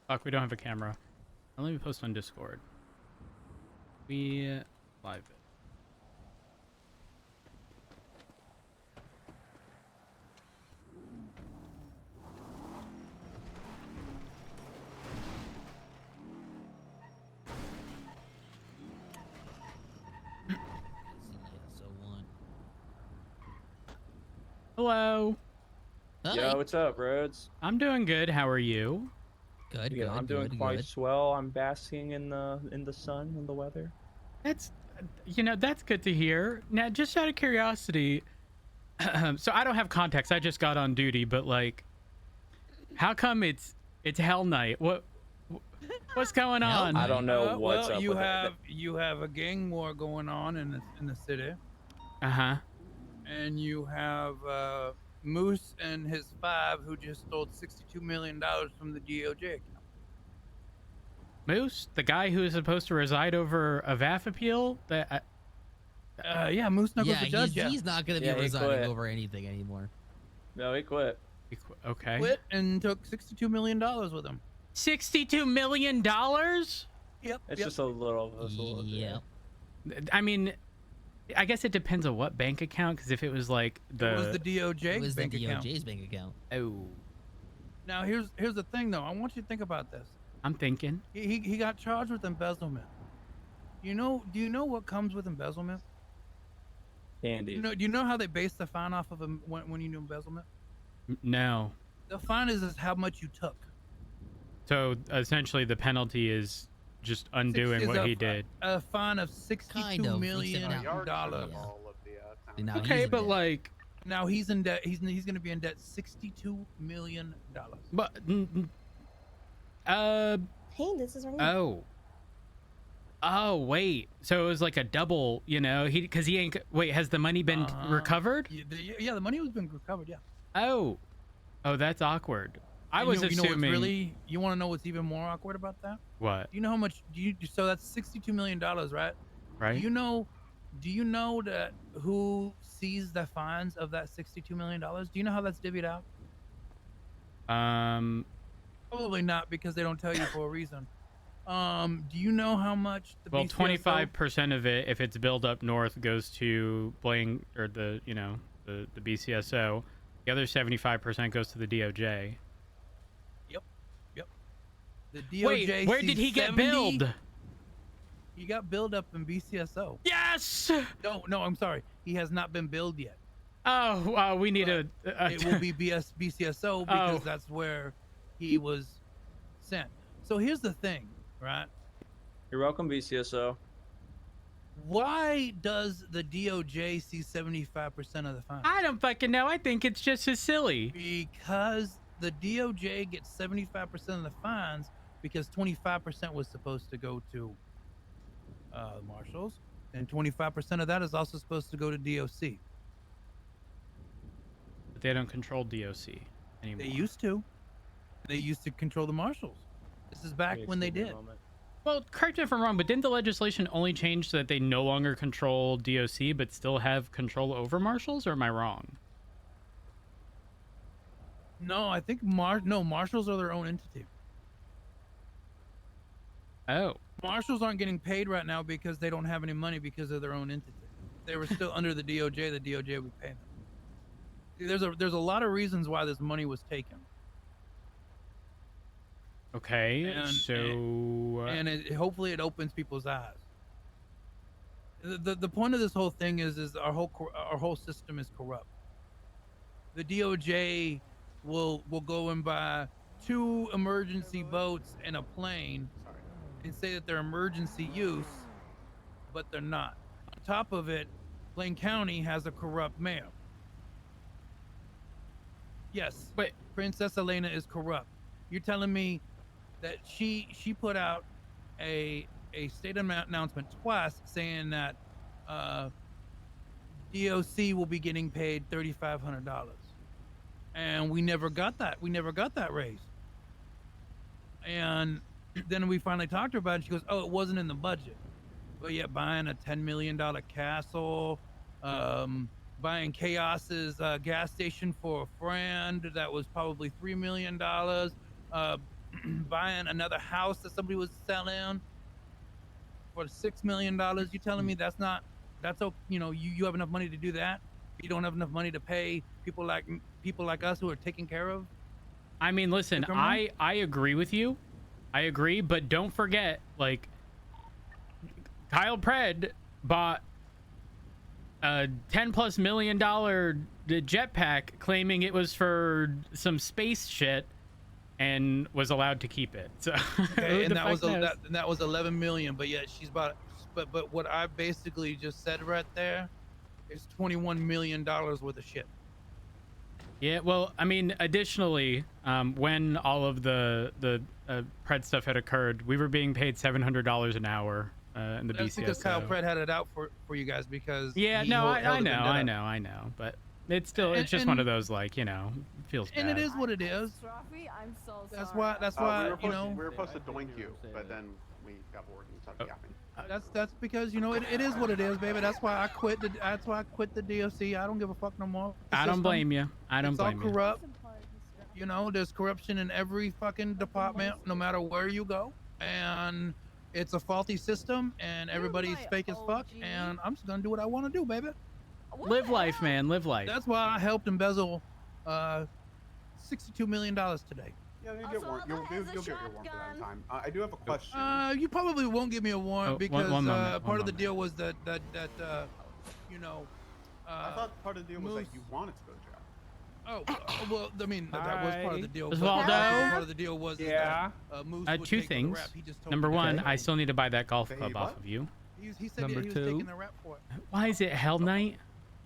Fuck, we don't have a camera. Let me post on Discord. We live it. Hello. Hi. Yo, what's up, Rhodes? I'm doing good. How are you? Good, Yeah, good, I'm doing good, quite good. swell. I'm basking in the sun and the weather. That's, that's good to hear. Now, just out of curiosity, so I don't have context. I just got on duty, but like, how come it's Hell Night? What's going Hell on? I don't Night. know what's Well, up you with it. have a gang war going on in the city, Uh-huh. and you have Moose and his five who just stole $62 million from the DOJ account. Moose, the guy who is supposed to reside over a VAF appeal. Yeah, Moose Knuckles Yeah, the judge. he's not gonna be Yeah, he residing quit. over anything anymore. No, he quit. Okay. Quit and took $62 million with him. $62 million? Yep. It's just a little. Yeah. I mean, I guess it depends on what bank account, because if it was like It was the DOJ It was the bank account. DOJ's bank account. Oh, Now here's the thing though. I want you to think about this. I'm thinking. He got charged with embezzlement. Do you know what comes with embezzlement? Candy. Do you know how they base the fine off of when you do embezzlement? No. The fine is how much you took. So essentially, the penalty is just undoing what he did. A fine of $62 million. Now Okay, he's in but debt. like, Now he's in debt. He's going to be in debt $62 million. but Hey, this is Renee. oh wait. So it was like a double, because he ain't. Wait, has the money been recovered? Yeah, the money has been recovered. Yeah. Oh, that's awkward. I And was you know what's assuming. you want to know what's even more awkward about that? What? Do you know how much? So that's $62 million, right? Right. Do you know that who sees the fines of that $62 million? Do you know how that's divvied out? Probably not, because they don't tell you for a reason. Do you know how much the Well, BCSO 25% of it, if it's billed up north, goes to Blaine or the BCSO. The other 75% goes to the DOJ. Yep. The DOJ. Wait, where did he get billed? He got billed up in BCSO. Yes. No, I'm sorry. He has not been billed yet. Oh, we need But it will be BCSO because that's where he was sent. So here's the thing, right? You're welcome, BCSO. Why does the DOJ see 75% of the fine? I don't fucking know. I think it's just as silly. Because the DOJ gets 75% of the fines because 25% was supposed to go to marshals, and 25% of that is also supposed to go to DOC. But they don't control DOC anymore. They used to. They used to control the marshals. This is back when they did. Well, correct me if I'm wrong, but didn't the legislation only change so that they no longer control DOC but still have control over marshals, or am I wrong? No, I think marshals are their own entity. Oh. Marshals aren't getting paid right now because they don't have any money because of their own entity. If they were still under the DOJ, the DOJ would pay them. See, there's a lot of reasons why this money was taken. Okay, Hopefully it opens people's eyes. The point of this whole thing is our whole system is corrupt. The DOJ will go and buy 2 emergency boats and a plane and say that they're emergency use, but they're not. On top of it, Blaine County has a corrupt mayor. Yes, Wait. Princess Elena is corrupt. You're telling me that she put out a state announcement twice saying that DOC will be getting paid $3,500, and we never got that. We never got that raise. And then we finally talked to her about it. She goes, "Oh, it wasn't in the budget." But yet, buying a $10 million castle, buying Chaos's gas station for a friend that was probably $3 million, buying another house that somebody was selling for $6 million. You telling me that's not, you have enough money to do that? You don't have enough money to pay people like us who are taken care of? I mean, listen, I agree with you. I agree, but don't forget, like, Kyle Pred bought a $10+ million jetpack claiming it was for some space shit and was allowed to keep it. So Okay, and that was 11 million, but yet she's bought, but what I basically just said right there is $21 million worth of shit. Yeah, well, I mean, additionally, when all of the Pred stuff had occurred, we were being paid $700 an hour in the That's BCS. because Kyle Pred had it out for you guys because yeah, no, I know, but it's still it's just one of those, like, you know, feels bad. And it is what it is. I'm so That's sorry. why we were supposed to doink you, but then we got bored and started yapping. That's because it is what it is, baby. That's why I quit the DOC. I don't give a fuck no more. I don't blame you. It's all corrupt. You know, there's corruption in every fucking department, no matter where you go, and it's a faulty system, and everybody's fake as fuck. And I'm just gonna do what I want to do, baby. Live life, man. Live life. That's why I helped embezzle $62 million today. Yeah, you'll get warrant. You'll get your warrant for that time. I do have a question. You probably won't give me a warrant because part of the deal was that you know. I thought part of the deal was that you wanted to go to jail. Oh, well, I mean, that was part of the deal. Osvaldo? Part of the deal was that, Moose would two take the things. rap. He just told Number me one, that. I still need to buy that golf club off of you. He said Number he was two. taking the rap for it. Why is it Hell Night?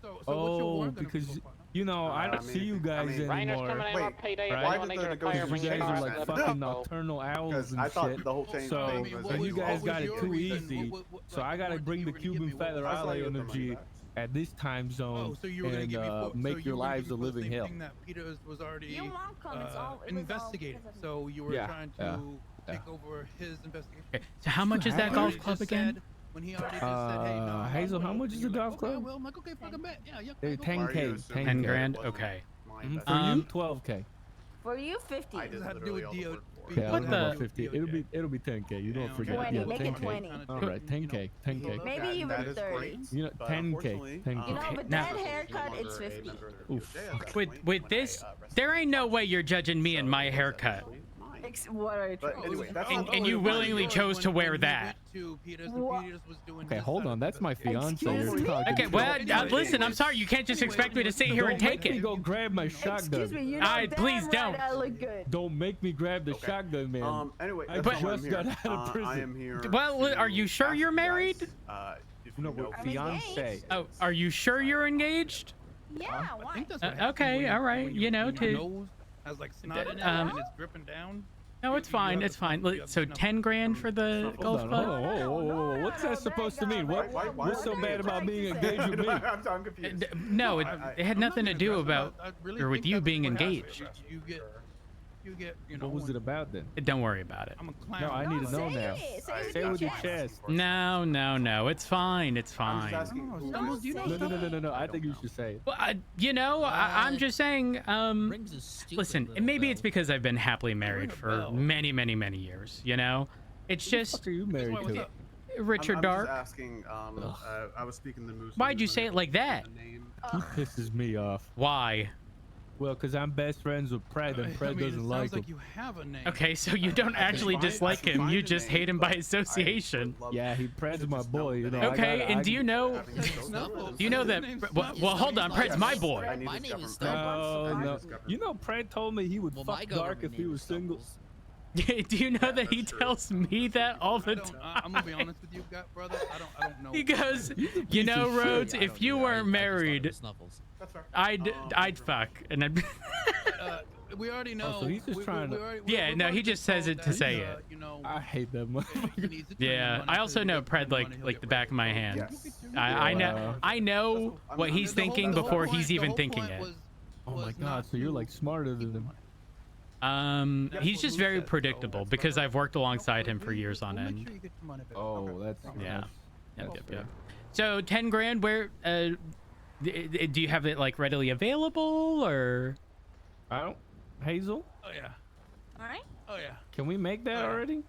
So what's your warrant gonna be because so far? you know I don't see you guys anymore. Wait, why did the negotiation You guys are like change fucking then? nocturnal owls Because and I thought shit. the whole change So thing was that you guys got it your too reason? easy. So I gotta what bring you the were gonna give Cuban me? What was feather I saw eye you with the money energy back. at this time zone So you were gonna and give me so make you your were gonna lives give a me for the living same hell. thing that Peters was already You're welcome. It's all- it was all investigating. because of So you were Yeah, trying yeah, to take over his investigation. Okay, so how much is that He golf already club just again? said- When he already just said, hey, no, Hazel, how much is the golf Okay, club? well, I'm like, okay, fucking bet. Yeah, yeah. They're go for it. 10K, 10 10K. grand? Okay. For you, 12K. For you, 50. I did Had to do literally with all the DO. work for Okay, it. I'll What have the- about 50. It'll be 10K. You don't forget. 20, Yeah, make it 10K. 20. All right, 10K, 10K. Maybe even That is 30. great, You know, but 10K, unfortunately, 10K. You know, Okay, but now- that haircut, it's 50. Oof. With this, there ain't no way you're judging me and my haircut. What are you But trying anyway, to that's And- not- and you willingly chose to wear that. Okay, hold on. That's my fiance. Excuse You're me? talking Okay, to. well, listen, I'm sorry. You can't just expect me to sit here and Don't take make me it. go grab my Excuse me, shotgun. you know Alright, damn please right don't. I look good. Don't make me grab the shotgun, man. Anyway, I that's not why I'm just here. got out of I prison. am here. Well, to are you sure ask you're you married? guys, if you No, know we're I'm fiance. engaged. Oh, are you sure you're engaged? Yeah, why? Okay, all right, you know, to- has like snot in it um, and it's dripping down. No, it's fine. It's fine. So 10 grand for the golf Hold club? on. Whoa. What's that supposed to mean? What's so bad about being engaged with me? I'm confused. No, it had nothing to do about or with you being engaged. You get, you know. What was it about then? Don't worry about it. I'm a clown. No, I need to know say now. it. Say it Say it with your chest. No. It's fine. It's I'm just fine. asking. Oh, who Stumbles, is- you know No. I think you should say it. Well, you know, I'm just saying. Rings is stupid Listen, little and maybe it's bell. because I've been happily married a for bell. many years. You know, it's Who the just fuck are you married What's to? up? Richard I'm Dark. just asking. I was speaking to Moose. Why'd you say it like that? The name. He pisses me off. Why? Well, because I'm best friends with Pred, and Pred doesn't it like sounds like him. you have a name. Okay, so you don't I can actually find- dislike I can him. find You a just name, hate him but by I association. would love Yeah, he to Pred's my just know boy. the You know. name. Okay, and do you know? Having social- Do you know that? Well, hold on, Pred's my boy. I need My his name is government- No. Discovered. You know, Pred told me he would Well, my fuck Dark if government he name was is single. Stumbles. Do you know that he that's true. tells me that all the time? I'm gonna be honest with you, brother. I don't know. He goes, He's a you piece know, of shit. Rhodes, Yeah, I if don't you either. I weren't just thought it married, was Snuffles. That's fair. I'd fuck, and I'd. We already know. so he's just trying to- Yeah, no, he just says it to say it. You know, I hate that he motherfucker. needs to turn Yeah, money I to also know get Pred money, he'll like get the right back of my back. hand. Yes. I know what he's The whole- thinking the whole before point- he's the even whole thinking point it. was- Oh my was god, not so you're to like smarter than him. That's He's what just Lou very said, so predictable that's because fair. I've worked alongside him for years on We'll make end. sure you get your money back. Oh, that's Yeah. that's Yep. fair. So 10 grand, where do you have it like readily available or? I don't. Hazel, Oh yeah. All right. Oh yeah. Can we make that Oh, yeah. already?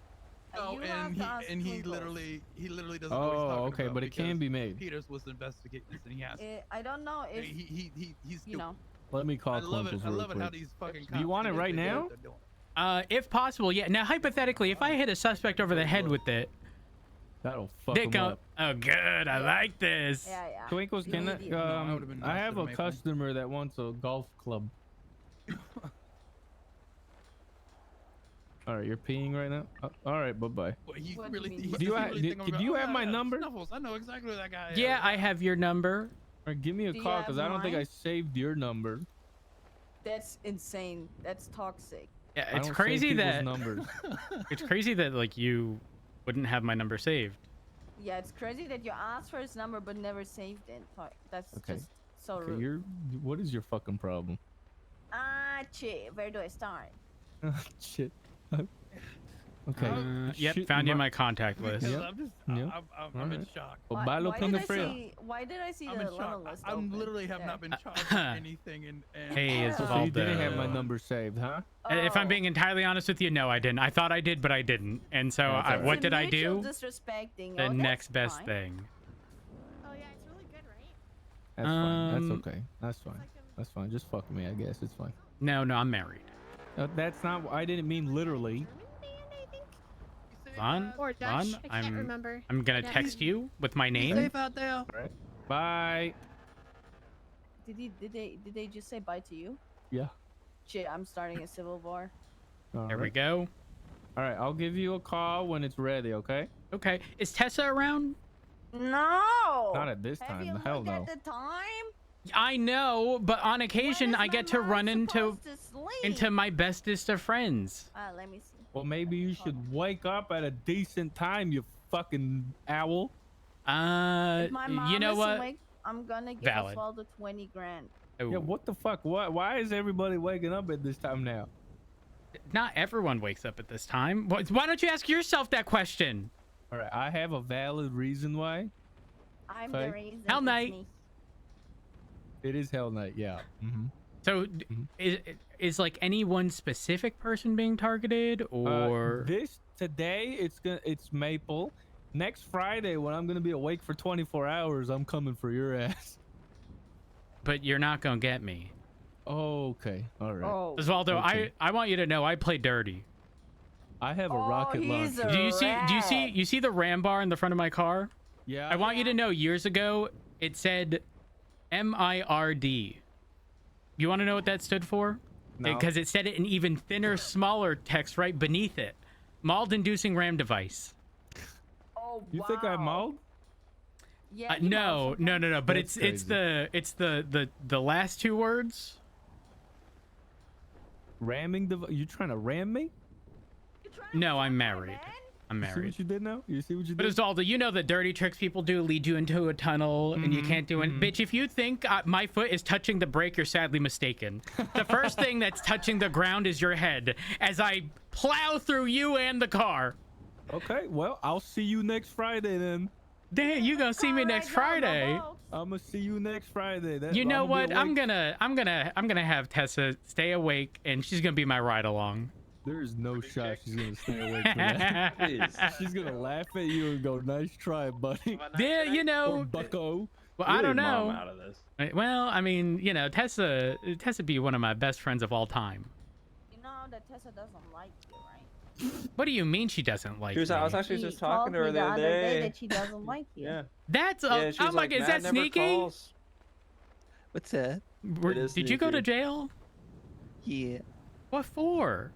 No, You have and to ask he Twinkles. literally doesn't know what he's Oh, talking okay, about but it can because be made. Peters was investigating this, and he has. I don't know if He's you know. Let me call I love it. Twinkles I real love it how quick. these fucking. Do you cops want it do right what now? they're doing. If possible, yeah. Now, hypothetically, if I hit a suspect over the head with it, That'll fuck they him go, up. oh, good, I like this. Yeah, yeah. Twinkles, can Immediate. I, No, I would've been I nice have to a make one. customer that wants a golf club. All right, you're peeing right now. All right, bye bye. Well, he What do really. you mean? he Do you really ha- think do- I'm do you oh, have yeah, my yeah, number? Snuffles. I know exactly who that guy is. Yeah, I have your number. All right, give me a Do you call have because I don't think I mine? saved your number. That's insane. That's toxic. Yeah, I it's don't save crazy people's that numbers. it's crazy that like you wouldn't have my number saved. Yeah, it's crazy that you asked for his number but never saved it. That's Okay. just so Okay, rude. what is your fucking problem? Shit. Where do I start? Shit. Okay. Yep, Shit, found you in my contact list. Yep. I'm just. Yep. I'm in Alright. shock. O Why, bailo why con did el I frío. see? Why did I see I'm the in shock. level list I open? literally have There. not been charged with anything, and Hey, it's So you Valdo. didn't have my number saved, huh? If I'm Oh. being entirely honest with you, no, I didn't. I thought I did, but I didn't. And so, That's alright. what It's did I mutual do? Disrespecting. The Oh, that's next best fine. thing. Oh yeah, it's really good, right? That's fine. That's Um, okay. That's fine. That's fine. Just fuck me, I guess. It's fine. No, I'm married. That's not. I didn't mean literally. Lon, Or Dutch. Lon, I can't remember. I'm gonna Yeah. text you with my name. safe out there. All right. Bye. Did they just say bye to you? Yeah. Shit, I'm starting a civil war. All There we right. go. All right. I'll give you a call when it's ready. Okay. Okay, is Tessa around? No. Not at this Have time. you Hell looked no. at the time? I know, but on occasion When is I get my to mom run into supposed to sleep? my bestest of friends. Let me see. Well, maybe you should wake up at a decent time, you fucking owl. If my mom you know is what? awake, I'm gonna give Valid. Oswaldo 20 grand. Oh, Yeah. What the fuck? Why is everybody waking up at this time now? not everyone wakes up at this time. Why don't you ask yourself that question? All right. I have a valid reason why. I'm Okay. the reason. Hell it's night. me. It is Hell Night. Yeah. Mm-hmm. So, is like any one specific person being targeted, or Today it's Maple. Next Friday when I'm gonna be awake for 24 hours, I'm coming for your ass. but you're not gonna get me, Okay. All right. Oh. Osvaldo. Okay. I want you to know I play dirty. I have a Oh, rocket he's launcher. a- Do you see rat. you see the ram bar in the front of my car? Yeah. I want you to know years ago it said MIRD. You want to know what that stood for? No. Because it said it in even thinner, smaller text right beneath it. Mauled-inducing RAM device. Oh, You think I wow. mauled? Yeah. you No. know, But That's it's the last two words. Ramming you trying to ram me? You trying to No, I'm fuck my married. man? I'm You see married. what you did now? You see what you But did? Osvaldo, you know the dirty tricks people do lead you into a tunnel and you can't do it. Bitch, if you think my foot is touching the brake, you're sadly mistaken. The first thing that's touching the ground is your head as I plow through you and the car. Okay, well, I'll see you next Friday then. Damn, you gonna see me Alright, next go, Friday. go, go. I'm gonna see you next Friday. You know I'ma what? be I'm awake. gonna have Tessa stay awake and she's gonna be my ride along. There's no shot she's gonna stay awake for that. She's gonna laugh at you and go, "Nice try, buddy." Yeah, you Or know. bucko. Well, I don't Leave Mom know. out of this. Well, I mean, you know, Tessa be one of my best friends of all time. You know that Tessa doesn't like you, right? What do you mean she doesn't like I was me? actually She just told talking to her me the other day. that she doesn't like you. Yeah. That's Yeah, she's oh my like, god, is "Matt that never sneaky? calls." What's that? Were- It is Did you go to sneaky. jail? Yeah. What for?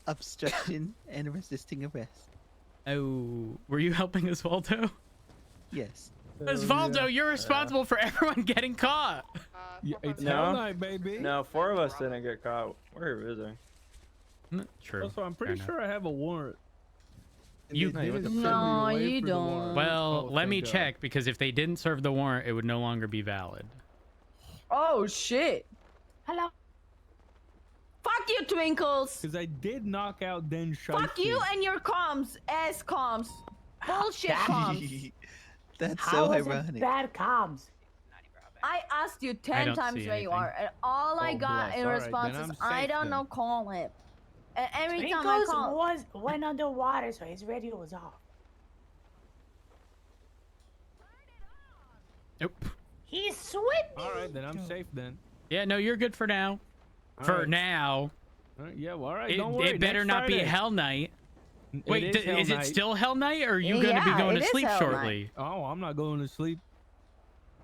Obstruction and resisting arrest. Oh, were you helping Osvaldo? Yes. Osvaldo, you're responsible for everyone getting caught. Yeah, it's No. Hell Night, baby. No, 4 of us didn't get caught. We're busy. True. Also, I'm pretty Fair sure I have a warrant. And You- they didn't send me No, away you for the don't. warrant. Well, Oh, let me thank God. check because if they didn't serve the warrant, it would no longer be valid. Oh shit. Hello. Fuck you, Twinkles. Because I did knock out Den Fuck you and your comms, ass comms. Bullshit comms. That's so ironic. bad comms? I asked you I 10 don't times see where you anything. are, and all I Oh, got bless. in All right, response then is, I'm I safe don't then. know, call him. And every time I Twinkles call, went underwater, so his radio was off. Nope. He's swimming. All right, then I'm safe then. Yeah, no, you're good for now. All For right. now. All right, yeah, well, all right. It, Don't worry. it better next not be Friday. Hell Night. It Wait, is Hell is it Night. still Hell Night, or are you going to be Yeah, going it to is sleep Hell shortly? Oh, I'm not going to sleep.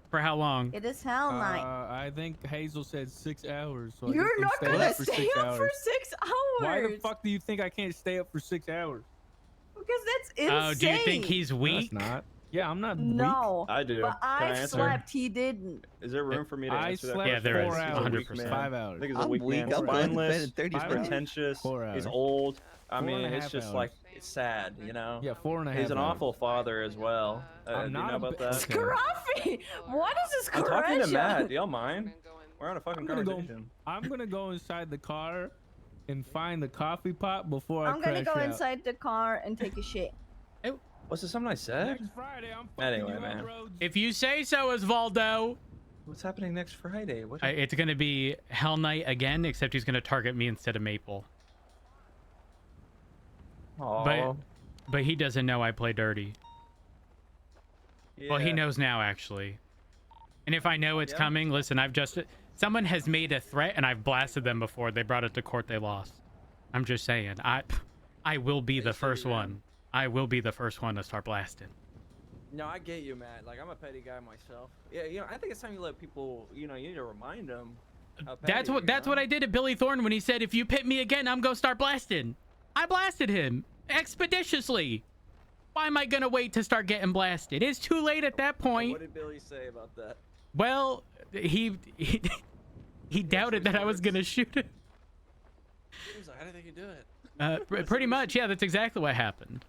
For how long? it is hell night. I think Hazel said 6 hours. So I You're guess I'm not staying gonna up for stay 6 up for hours. 6 hours. Why the fuck do you think I can't stay up for 6 hours? Because that's insane. Oh, do you think he's No, weak? it's not. Yeah, I'm not weak. No. I do. But Can I I answer? slept, he didn't. Is there room for me to I answer that slept Yeah, there is, 4 He's a hours. weak 100%. man. 5 I hours. think he's a I'm weak weak. man. I'm He's going to bed mindless. in 30 He's 5 hours. pretentious. 4 hours. He's old. I 4 mean, and a it's half just hours. like it's sad, you know. Yeah, 4.5 He's an hours. awful father as well. I'm do you not know a about ba- that? okay. Scruffy! What is this I'm talking to correction? Matt. Do y'all mind? We're on a fucking I'm gonna go- conversation. I'm gonna go inside the car and find the coffee pot before I I'm gonna crash go out. inside the car and take a shit. Was this something I said? Next Friday, I'm fucking Anyway, you up, man. Rhodes. If you say so, Osvaldo. What's happening next Friday? What? It's going to be Hell Night again, except he's going to target me instead of Maple. Aw. But he doesn't know I play dirty. Well, he Yeah. knows now, actually. And if I know it's Yeah. coming, listen, someone has made a threat and I've blasted them before. They brought it to court, they lost. I'm just saying, I will be the first one. I will be the first one to start blasting. No, I get you, Matt. Like, I'm a petty guy myself. Yeah, I think it's time you let people, you need to remind them. That's what I did to Billy Thorne when he said, if you pit me again, I'm gonna start blasting. I blasted him expeditiously. Why am I gonna wait to start getting blasted? It's too late at that point. What did Billy say about that? Well, he doubted that I was gonna shoot him. He was like, how did you do it? Pretty much, yeah. That's exactly what happened.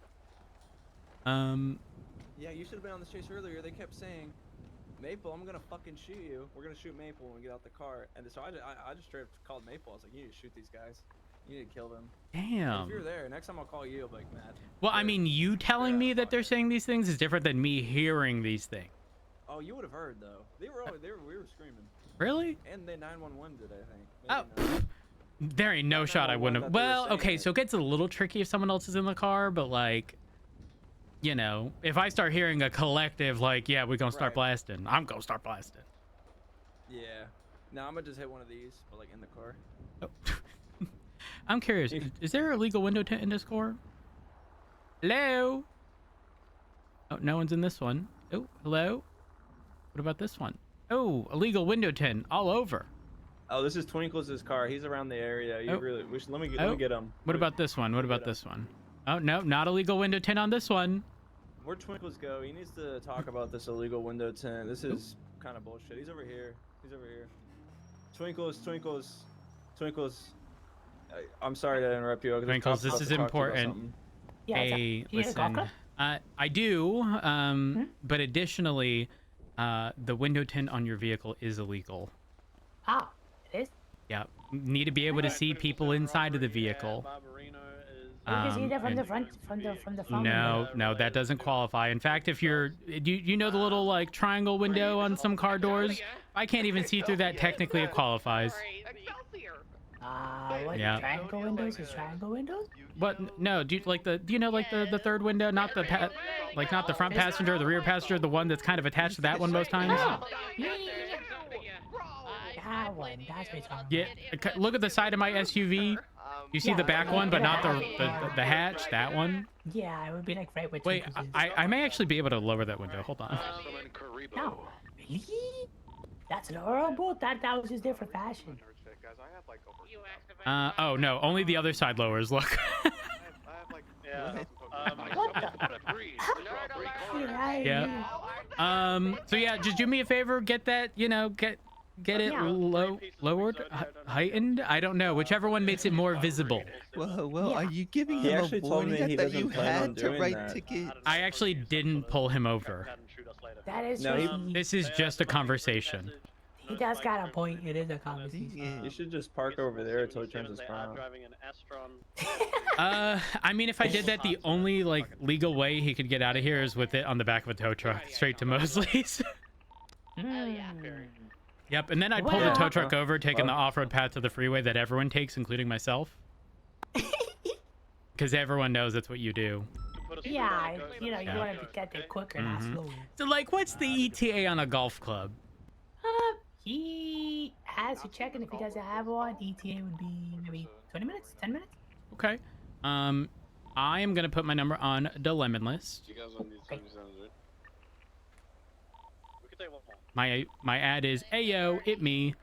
Yeah, you should have been on the chase earlier. They kept saying, Maple, I'm gonna fucking shoot you. We're gonna shoot Maple when we get out the car. And so I just straight up called Maple. I was like, you need to shoot these guys. You need to kill them. And Damn. if you're there, next time I'll call you, I'll be like, Matt. Well, I mean, you telling me that they're fuck. saying these things is different than me hearing these things. Oh, you would have heard though. We were screaming. Really? And they 911 did, I think. Oh, Maybe not. there ain't no shot I wouldn't have. that they were Well, saying okay, it. so it gets a little tricky if someone else is in the car, but like, if I start hearing a collective like, yeah, we're gonna start Right. blasting, I'm gonna start blasting. Yeah. No, I'm gonna just hit one of these, but like in the car. Oh. I'm curious, is there a legal window tint in this car? Hello? Oh, no one's in this one. Oh, hello? What about this one? Oh, illegal window tint all over. Oh, this is Twinkles' car. He's around the area. You Oh. really let me get him. What about this one? What about this one? Oh, no, not illegal window tint on this one. Where'd Twinkles go? He needs to talk about this illegal window tint. This is kind of bullshit. He's over here. Twinkles. I'm sorry to interrupt you. 'cause the Twinkles, cops this about is to talk to you about important. something. Yeah, Hey, do you need a listen, coca? I do, but additionally, the window tint on your vehicle is illegal. Ah, it is. Yeah, need to be able to see people inside of the vehicle. You can see that from and- the front, from the front. No, no, that doesn't qualify. In fact, if you're, you know the little like triangle window on some car doors? I can't even see through that. Technically, it qualifies. What Yeah. triangle windows is triangle windows? But no, do you know like the third window, not the not the front passenger, the rear passenger, the one that's kind of attached to that one most times? Oh, that one. That's what it's talking Yeah, look at the side of my SUV. You see the back one, but not the hatch. That one. about. Yeah, it would be like right where Wait, Twinkles is. I may actually be able to lower that window. Hold on. No, really? That's adorable. That was just different fashion. Oh no, only the other side lowers. Look. What the? Yeah. So yeah, just do me a favor. Get that. Get it lowered, heightened. I don't know. Whichever one makes it more visible. Well, are you giving He him a actually told me warning? I he thought doesn't you plan on had to doing write that. tickets. I actually didn't pull him over. That is No, true. This is just a conversation. He does got a point. It is a conversation. Yeah. You should just park over there until he turns his car on. I mean, if I did that, the only like legal way he could get out of here is with it on the back of a tow truck straight to Mosley's. Yep, and then I'd pull the tow Well- truck over, taking the off-road path to the freeway that everyone takes, including myself. Because everyone knows that's what you do. Yeah, you Yeah. want to get there quicker, not Mhm. slower. So, like, what's the ETA on a golf club? He has to check, and if he doesn't have one, ETA would be maybe 20 minutes, 10 minutes. Okay. I am gonna put my number on the lemon list. You guys want these Okay. 77s, right? We could take one more. My ad is Ayo, it me.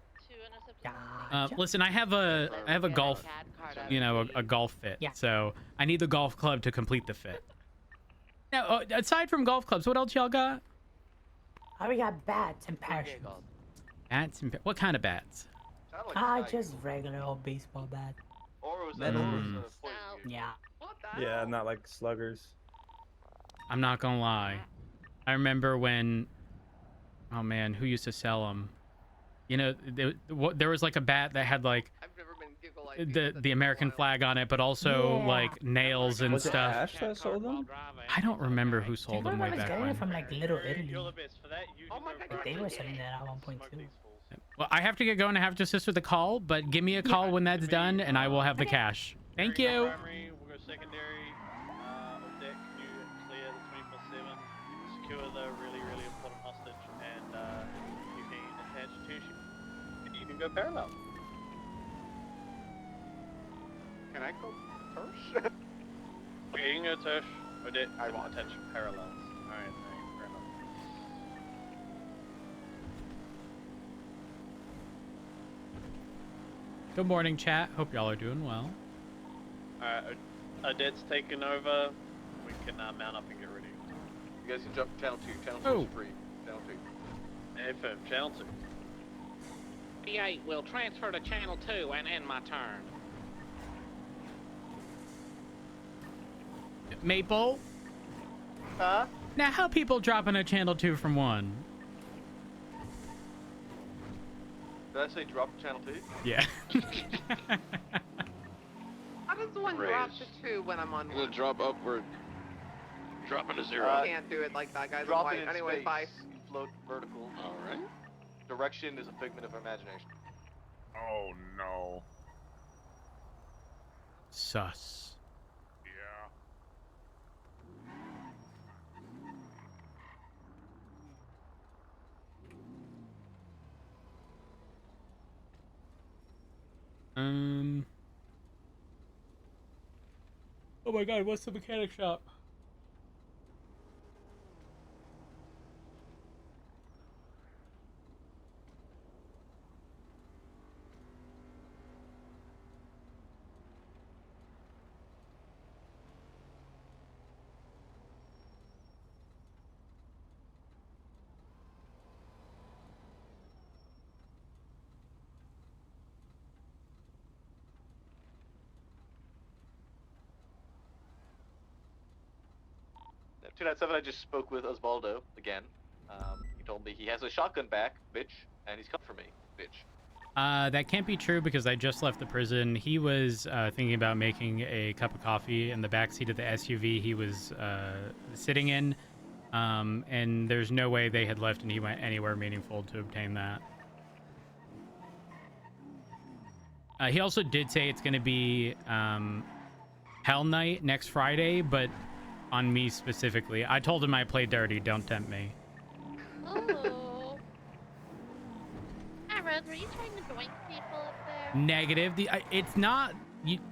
Gotcha. Listen, I have a golf, a golf fit. Yeah. So I need the golf club to complete the fit. Now, aside from golf clubs, what else y'all got? We got bats and parachutes. Bats and what kind of bats? Sounded like a tiger. Just regular old baseball bat. Or was that Mm. poison you? Yeah. Yeah, not like sluggers. I'm not gonna lie. I remember when, oh man, who used to sell them? You know, there was like a bat that had like I've never been giggle the American flag on it, but also Yeah. like nails and Was it stuff. Ash that sold them? I don't remember who I sold think them I way was back getting when. it from like Little Italy. You're the best for that. You Oh my deserve God, it. They were selling that at one point Smoke too. these fools. Well, I have to get going. I have to assist with the call, but give me a call when that's done, and I will have the cash. Thank During you. Primary, we'll go secondary. On deck, can you clear the 24/7, secure the really, really important hostage, and you can attach to you. And you can go parallel. Can I go first? Okay, you can go Tush. Odette, I I want want attach parallels. Alright, fair enough. Good morning, chat. Hope y'all are doing well. Alright, Odette's taken over. We can mount up and get ready. You guys can jump to channel 2. Channel 2 Oh. is free. Channel 2. Affirm, channel 2. B8 will transfer to channel 2 and end my turn. Maple. Huh? Now, how people dropping a channel 2 from 1? Did I say drop to channel 2? Yeah. How does one drop to 2 when I'm on I'm gonna 1? drop upward. Dropping to 0. Uh, Can't do it like that, guys. I'm Drop it white. in Anyways, space. bye. You float vertical. Alright. Direction is a figment of imagination. Oh no. Sus. Yeah. Oh my god, what's the mechanic shop? At 297, I just spoke with Osvaldo again. He told me he has a shotgun back, bitch, and he's come for me, bitch. That can't be true because I just left the prison. He was thinking about making a cup of coffee in the backseat of the SUV he was sitting in, and there's no way they had left and he went anywhere meaningful to obtain that. He also did say it's going to be Hell Night next Friday, but on me specifically. I told him I play dirty, don't tempt me. Oh. Hi, Rose. Were you trying to doink people up there? Negative. It's not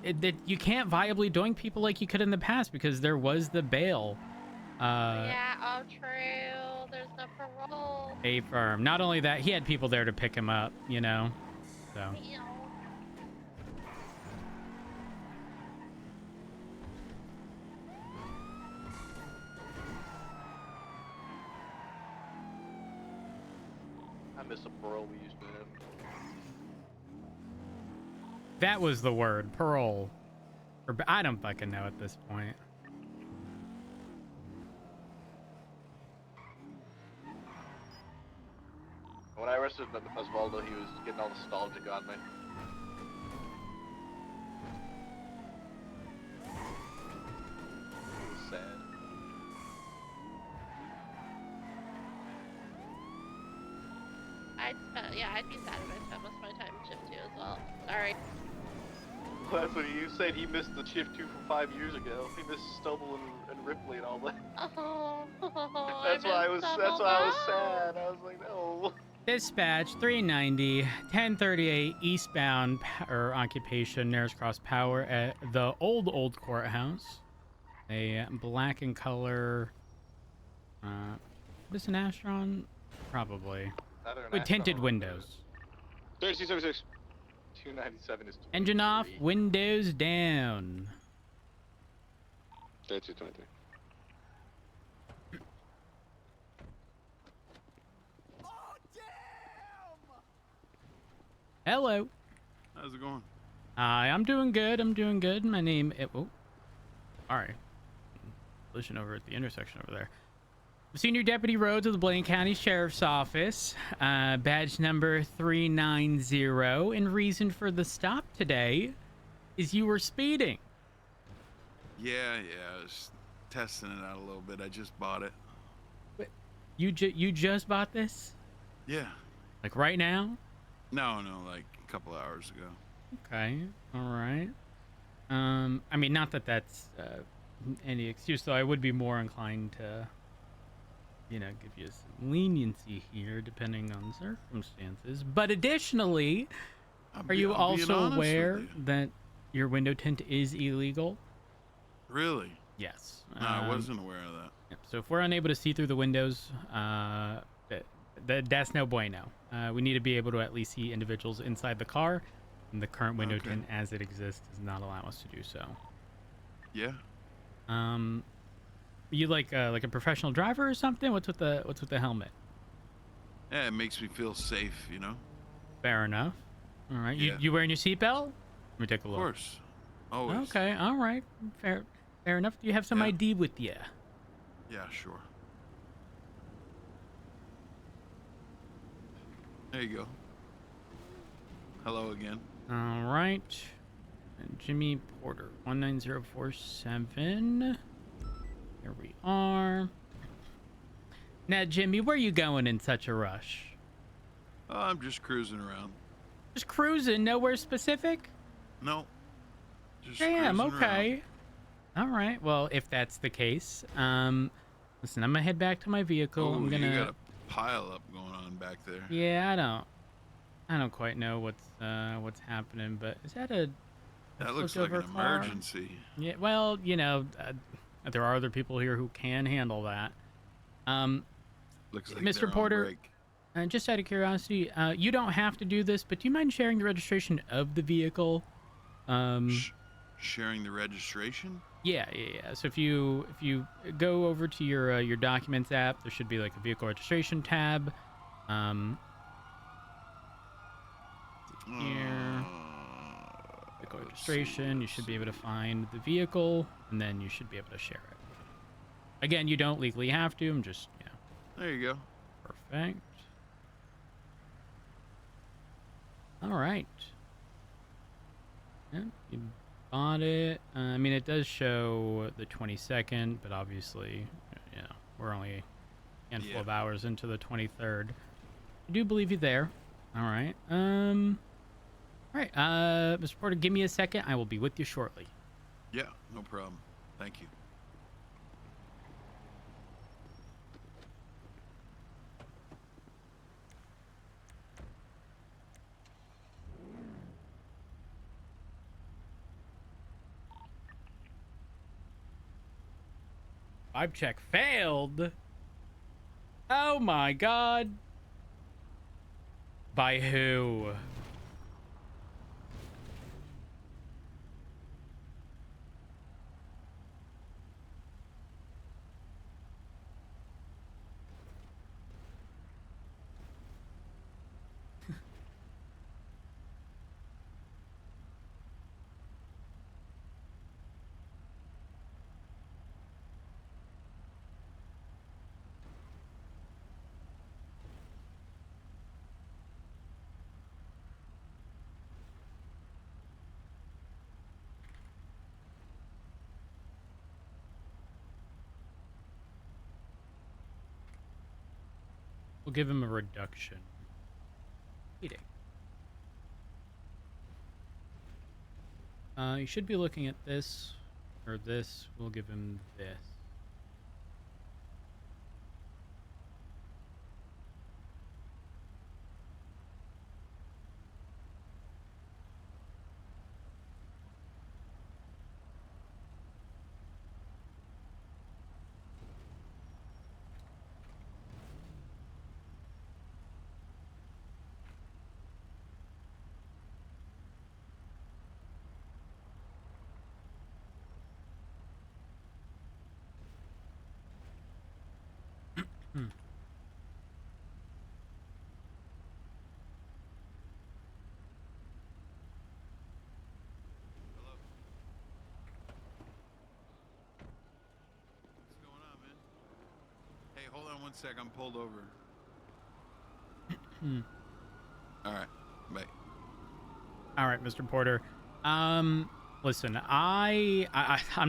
that you can't viably doink people like you could in the past because there was the bail. Yeah, oh, true. There's no parole. A firm. Not only that, he had people there to pick him up, you know. So. Ew. I miss a parole we used to have. That was the word, parole. Or I don't fucking know at this point. When I arrested Osvaldo, he was getting all nostalgic on me. It was sad. I'd be sad if I spent most of my time in shift 2 as well. Sorry. Well, that's what you said. He missed the shift 2 from 5 years ago. He missed Stubble and Ripley and all that. Oh, That's why I was sad. I was like, no. Dispatch 390, 1038 eastbound or occupation, Nares Cross Power at the old courthouse. A black in color. This an Astron? Probably. With tinted windows. 3276. 297 is 23. Engine off, windows down. 3223. Hello. How's it going? Hi, I'm doing good. I'm doing good. My name. Oh, all right. Collision over at the intersection over there. Senior Deputy Rhodes of the Blaine County Sheriff's Office. Badge number 390. And reason for the stop today is you were speeding. Yeah, I was testing it out a little bit. I just bought it. You just bought this? Yeah. Like right now? No, like a couple hours ago. Okay. All right. I mean, not that that's any excuse, though. I would be more inclined to, give you some leniency here, depending on circumstances. But additionally, are you also aware that your window tint is illegal? Really? Yes. No, I wasn't aware of that. Yep. So if we're unable to see through the windows, that's no bueno. We need to be able to at least see individuals inside the car, and the current window tint as it exists does not allow us to do so. Yeah. You like a professional driver or something? What's with the helmet? Yeah, it makes me feel safe, Fair enough. All right. Yeah. You wearing your seatbelt? Let me take a look. Of course. Always. Okay. All right. Fair enough. Do you have some ID with you? Yeah, sure. There you go. Hello again. All right. And Jimmy Porter, 19047. Here we are. Now, Jimmy, where are you going in such a rush? Oh, I'm just cruising around. Just cruising, nowhere specific? No. Just Damn, cruising okay. around. All right. Well, if that's the case, listen, I'm gonna head back to my vehicle. Oh, I'm gonna. you got a pile up going on back there. Yeah, I don't quite know what's happening, but is that a? That looks like an emergency. Yeah. Well, there are other people here who can handle that. Looks like Mr. they're on Porter, break. just out of curiosity, you don't have to do this, but do you mind sharing the registration of the vehicle? Sharing the registration? Yeah. So if you go over to your documents app, there should be like a vehicle registration tab. Here, vehicle registration. You should be able to find the vehicle, and then you should be able to share it. Again, you don't legally have to. I'm just There you go. Perfect. All right. Yeah, you bought it. I mean, it does show the 22nd, but obviously, we're only a handful of hours into the 23rd. I do believe you there. All right. All right. Mr. Porter, give me a second. I will be with you shortly. Yeah, no problem. Thank you. Vibe check failed. Oh my god. By who? We'll give him a reduction. speeding. You should be looking at this, or this. We'll give him this. What's going on, man? Hey, hold on one sec. I'm pulled over. All right. Bye. All right, Mr. Porter. Listen, I'm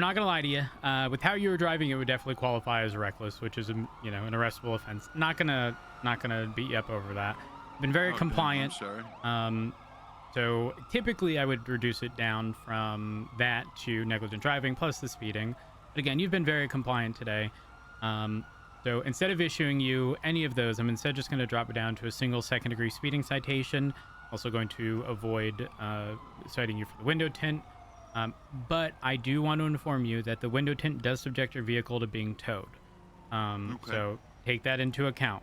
not gonna lie to you. With how you were driving, it would definitely qualify as reckless, which is an arrestable offense. Not gonna beat you up over that. Been very compliant. Damn, I'm sorry. So typically I would reduce it down from that to negligent driving plus the speeding. But again, you've been very compliant today. So instead of issuing you any of those, I'm instead just going to drop it down to a single second-degree speeding citation. Also going to avoid citing you for the window tint. But I do want to inform you that the window tint does subject your vehicle to being towed. So take that into account.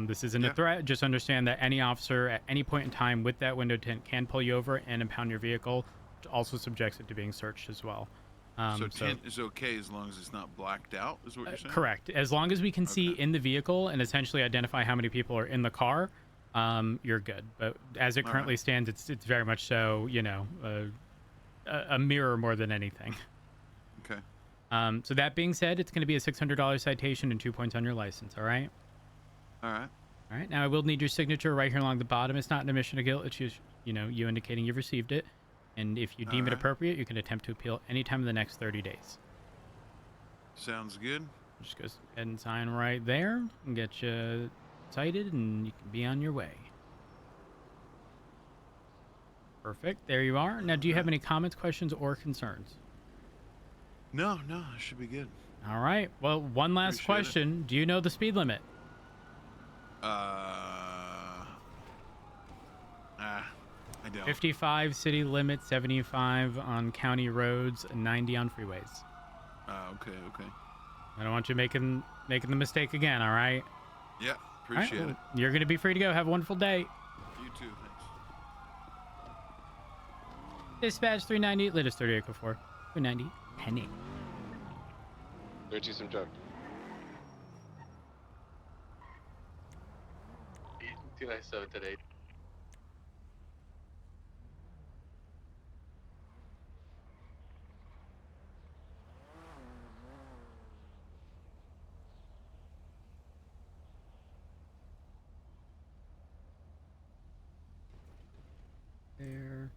This isn't a threat. Just understand that any officer at any point in time with that window tint can pull you over and impound your vehicle, which also subjects it to being searched as well. So tint is okay as long as it's not blacked out, is what you're saying? Correct. As long as we can see in the vehicle and essentially identify how many people are in the car, you're good. But as it currently stands, it's very much so, a mirror more than anything. Okay. So that being said, it's going to be a $600 citation and 2 points on your license. All right. All right. All right. Now I will need your signature right here along the bottom. It's not an admission of guilt. It's just, you indicating you've received it. And if you deem it appropriate, you can attempt to appeal anytime in the next 30 days. Sounds good. Just go ahead and sign right there and get you cited, and you can be on your way. Perfect. There you are. Now, do you have any comments, questions, or concerns? No, it should be good. All right. Well, one last question. Do you know the speed limit? I don't. 55 city limit, 75 on county roads, 90 on freeways. Okay. I don't want you making the mistake again, all right? Yeah, appreciate it. You're going to be free to go. Have a wonderful day. You too, thanks. Dispatch 390, latest 3804. 390, penny. 30 some drug. 297 today. There.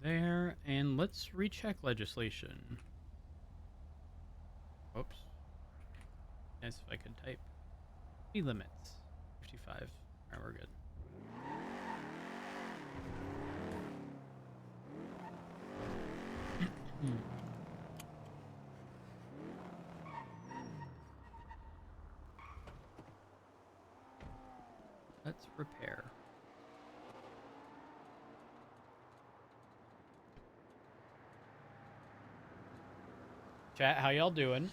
There, and let's recheck legislation. Whoops. Nice if I could type. Speed limits 55. All right, we're good. Let's repair. Chat, how y'all doing?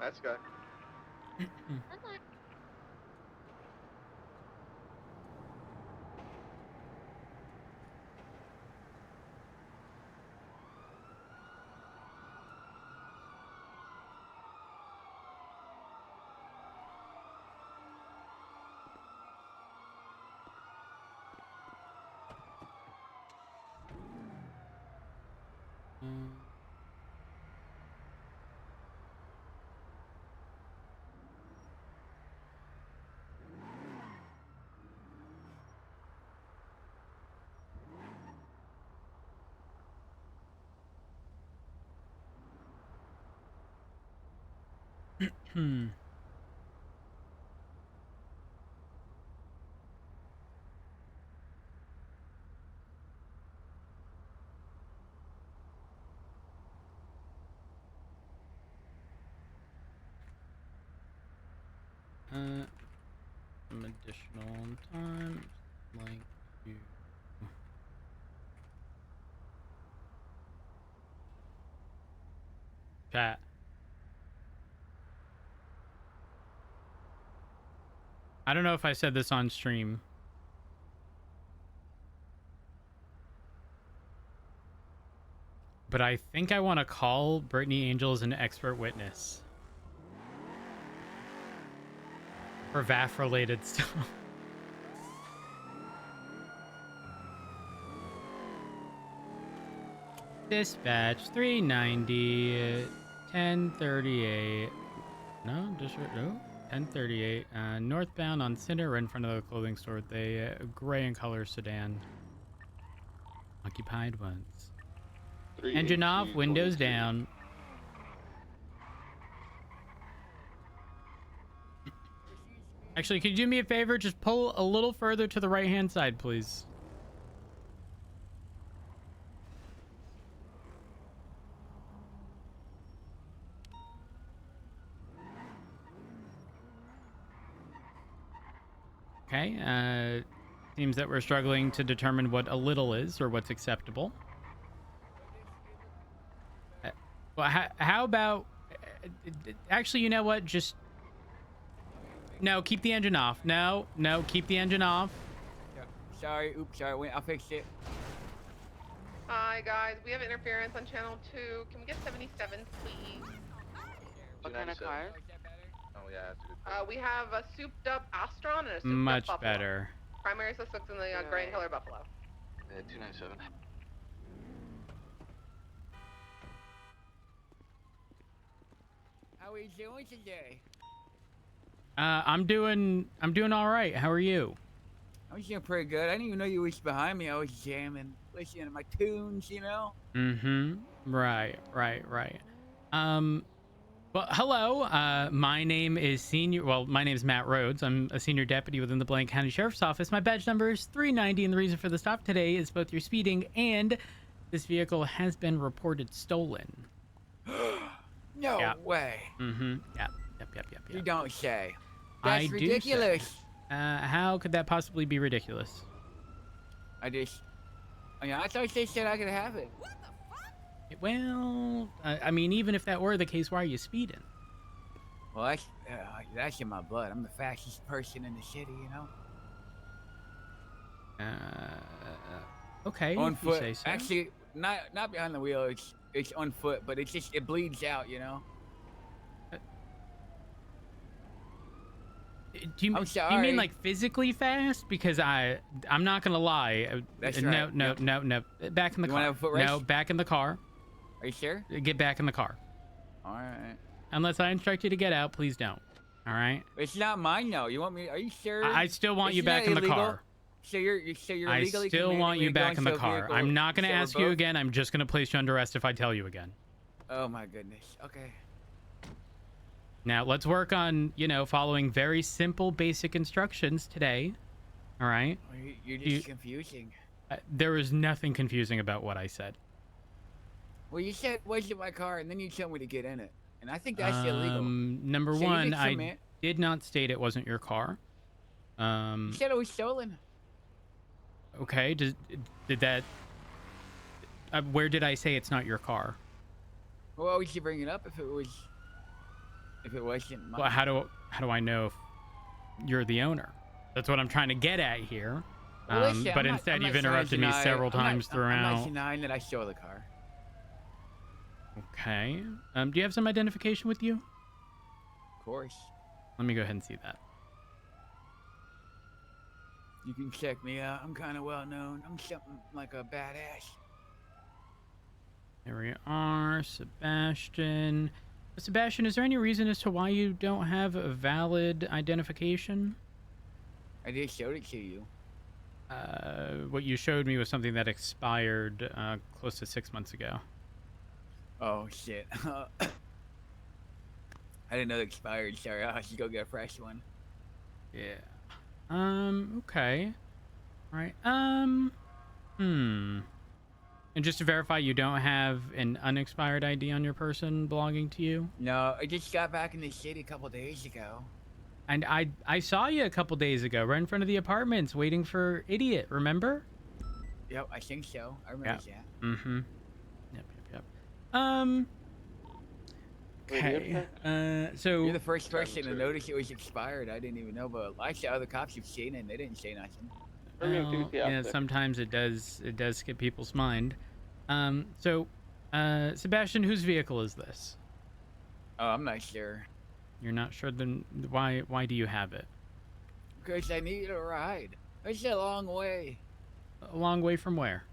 That's good. Hmm. Some additional time, like you. Chat. I don't know if I said this on stream. But I think I want to call Brittany Angel as an expert witness. For VAF-related stuff. Dispatch 390, 1038. No, just no. 1038. Northbound on Center, right in front of the clothing store with a gray in color sedan. Occupied once. Engine off, windows down. Actually, could you do me a favor? Just pull a little further to the right-hand side, please. Okay, seems that we're struggling to determine what a little is or what's acceptable. Well, how about... actually, you know what? Just... No, keep the engine off. No, keep the engine off. Yep. Sorry, oops, sorry, wait, I'll fix it. Hi guys, we have interference on channel 2. Can we get 77, please? What kind of car? Oh yeah, that's a good We have a souped up Astron and a souped Much up Buffalo. better. Primary suspects in the gray and color Buffalo. 297. How are you doing today? I'm doing all right. How are you? I was doing pretty good. I didn't even know you was behind me. I was jamming, listening to my tunes, you know? Mm-hmm. Right. Well, hello. My name is my name is Matt Rhodes. I'm a senior deputy within the Blaine County Sheriff's Office. My badge number is 390, and the reason for the stop today is both your speeding and this vehicle has been reported stolen. No way. Mm-hmm. Yep. You don't say. That's ridiculous. Do say. How could that possibly be ridiculous? I thought they said I could have it. Well, I mean, even if that were the case, why are you speeding? Well, that's in my blood. I'm the fastest person in the city, you know? Okay. On if you foot. say so. Actually, not behind the wheel. It's on foot, but it bleeds out, you know? Do you mean like physically fast? Because I'm not gonna lie. That's no, right. no. Back in the car. Wanna have a foot race? No, back in the car. Are you sure? Get back in the car. All right. Unless I instruct you to get out, please don't. All right. It's not mine though. You want me? Are you sure? I still want you Isn't back that in the illegal? car. So you're I legally still commanding want me you to go back in the into a car. vehicle I'm not gonna so we're ask you both- again. I'm just gonna place you under arrest if I tell you again. Oh my goodness. Okay. Now let's work on, following very simple, basic instructions today. All right. Well, you're just confusing. There is nothing confusing about what I said. Well, you said was it my car, and then you told me to get in it, and I think that's illegal. Number So you one, did I commit- did not state it wasn't your car. You said it was stolen. Okay. Did that? Where did I say it's not your car? Well, why would you bring it up if it wasn't mine? Well, how do I know if you're the owner? That's what I'm trying to get at here. Well, listen, But I'm not- instead, I'm you've not trying to interrupted me deny- several I'm not- times I'm throughout. not denying that I stole the car. Okay. Do you have some identification with you? Of course. Let me go ahead and see that. You can check me out. I'm kind of well known. I'm something like a badass. There we are, Sebastian. Sebastian, is there any reason as to why you don't have a valid identification? I just showed it to you. What you showed me was something that expired close to 6 months ago. Oh shit. I didn't know it expired. Sorry, I should go get a fresh one. Yeah. Okay. All right. And just to verify, you don't have an unexpired ID on your person belonging to you? No, I just got back in the city a couple days ago. And I saw you a couple days ago, right in front of the apartments, waiting for Idiot. Remember? Yep, I think so. I remember that. Mm-hmm. Yep. Okay. So you're the first person to notice it was expired. I didn't even know, but actually other cops have seen it and they didn't say nothing. Well, yeah, sometimes it does skip people's mind. Sebastian, whose vehicle is this? Oh, I'm not sure. You're not sure? Then why do you have it? Because I needed a ride. It's a long way. A long way from where?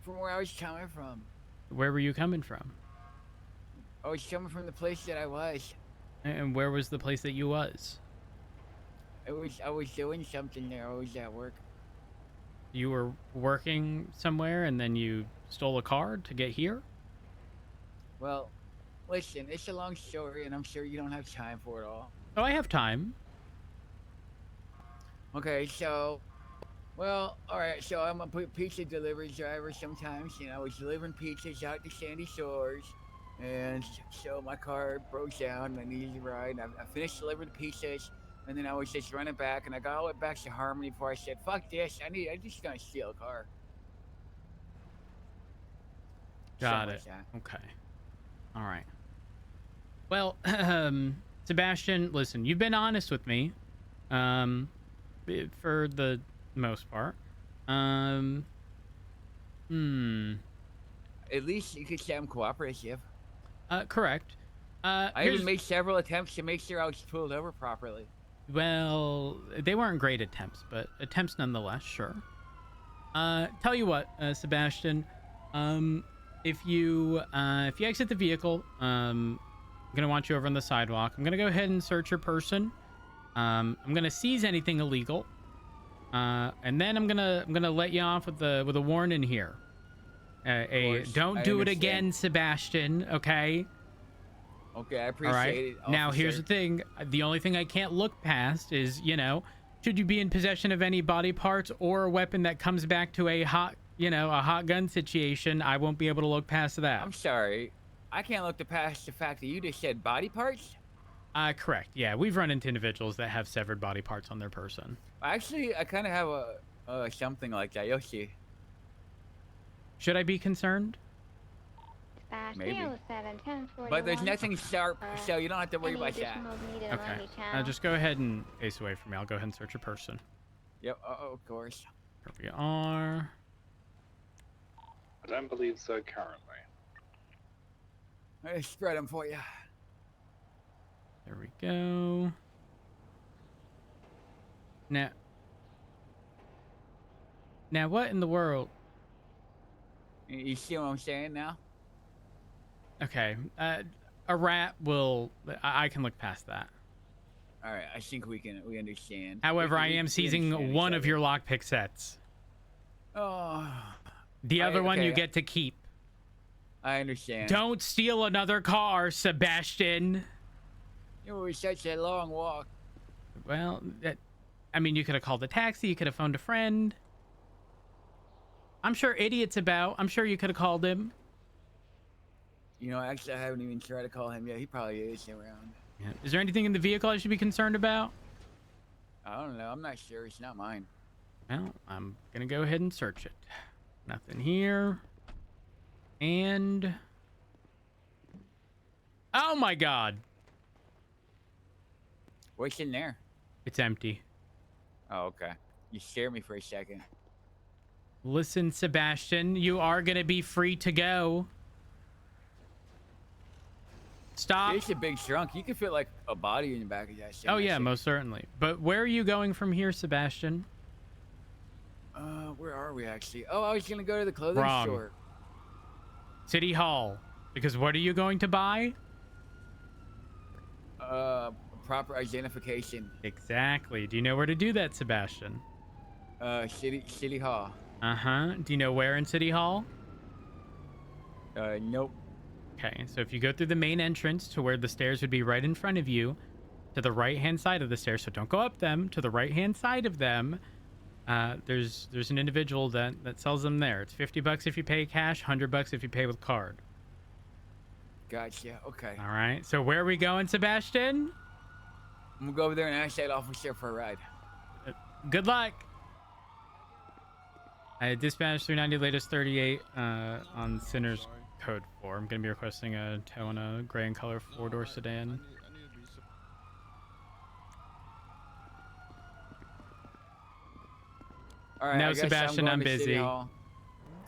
From where I was coming from. Where were you coming from? I was coming from the place that I was. And where was the place that you was? I was doing something there. I was at work. You were working somewhere and then you stole a car to get here? Well, listen, it's a long story and I'm sure you don't have time for it all. Oh, I have time. Okay, so, well, alright, so I'm a pizza delivery driver sometimes, and I was delivering pizzas out to Sandy Shores, and so my car broke down and I needed a ride, and I finished delivering the pizzas, and then I was just running back, and I got all the way back to Harmony before I said, fuck this, I'm just gonna steal a car. Got it. Okay. All right. Well, Sebastian, listen, you've been honest with me, for the most part. At least you could say I'm cooperative. Correct. I even made several attempts to make sure I was pulled over properly. Well, they weren't great attempts, but attempts nonetheless, sure. Tell you what, Sebastian, if you exit the vehicle, I'm gonna want you over on the sidewalk. I'm gonna go ahead and search your person. I'm gonna seize anything illegal, and then I'm gonna let you off with a warning here. Don't do it again, Sebastian. Okay. Okay, I appreciate it. Now, here's the thing. The only thing I can't look past is, should you be in possession of any body parts or a weapon that comes back to a hot gun situation, I won't be able to look past that. I'm sorry. I can't look past the fact that you just said body parts? Correct. Yeah, we've run into individuals that have severed body parts on their person. Actually, I kind of have a something like that. You'll see. Should I be concerned? Maybe. But there's nothing sharp, so you don't have to worry about that. Okay. Just go ahead and face away from me. I'll go ahead and search your person. Yep. Of course. Here we are. I don't believe so currently. I spread them for you. There we go. Now what in the world? You see what I'm saying now? Okay. A rat will... I can look past that. All right. I think we understand. However, I am seizing one of your lockpick sets. Oh. The other one you get to keep. I understand. Don't steal another car, Sebastian. It was such a long walk. Well, I mean, you could have called a taxi. You could have phoned a friend. I'm sure Idiot's about. I'm sure you could have called him. Actually, I haven't even tried to call him yet. He probably is around. Yeah. Is there anything in the vehicle I should be concerned about? I don't know. I'm not sure. It's not mine. Well, I'm going to go ahead and search it. Nothing here. And... oh, my God. What's in there? It's empty. Oh, okay. You scared me for a second. Listen, Sebastian, you are going to be free to go. Stop. It's a big trunk. You can fit like a body in the back of that shit. Oh, yeah, most certainly. But where are you going from here, Sebastian? Where are we actually? Oh, I was going to go to the clothing store. City Hall. Because what are you going to buy? Proper identification. Exactly. Do you know where to do that, Sebastian? City Hall. Uh-huh. Do you know where in City Hall? Nope. Okay, so if you go through the main entrance to where the stairs would be right in front of you, to the right-hand side of the stairs, so don't go up them, to the right-hand side of them, there's an individual that sells them there. It's $50 if you pay cash, $100 if you pay with card. Gotcha. Okay. All right, so where are we going, Sebastian? I'm gonna go over there and ask that officer for a ride. Good luck. I dispatched 390 latest 38 on Sinner's Code 4. I'm going to be requesting a tow and a gray in color 4-door sedan. All right, No, I guess Sebastian, I'm going to City busy. Hall.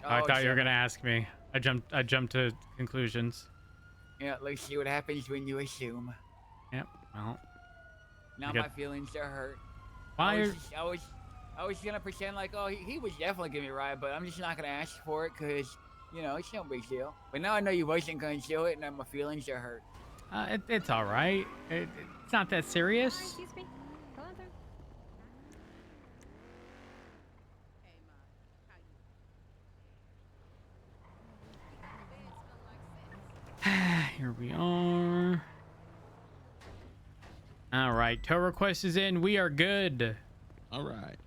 I thought you were shit. going to ask me. I jumped to conclusions. Yeah, let's see what happens when you assume. Yep, well. Now I my got- feelings are hurt. Why I was gonna pretend like, oh, he was definitely giving me a ride, but I'm just not gonna ask for it because, you know, it's no big deal. But now I know you wasn't gonna do it, and now my feelings are hurt. It's all right. It's not that serious. Excuse me. Go on through. Here we are. All right, tow request is in. We are good. All right.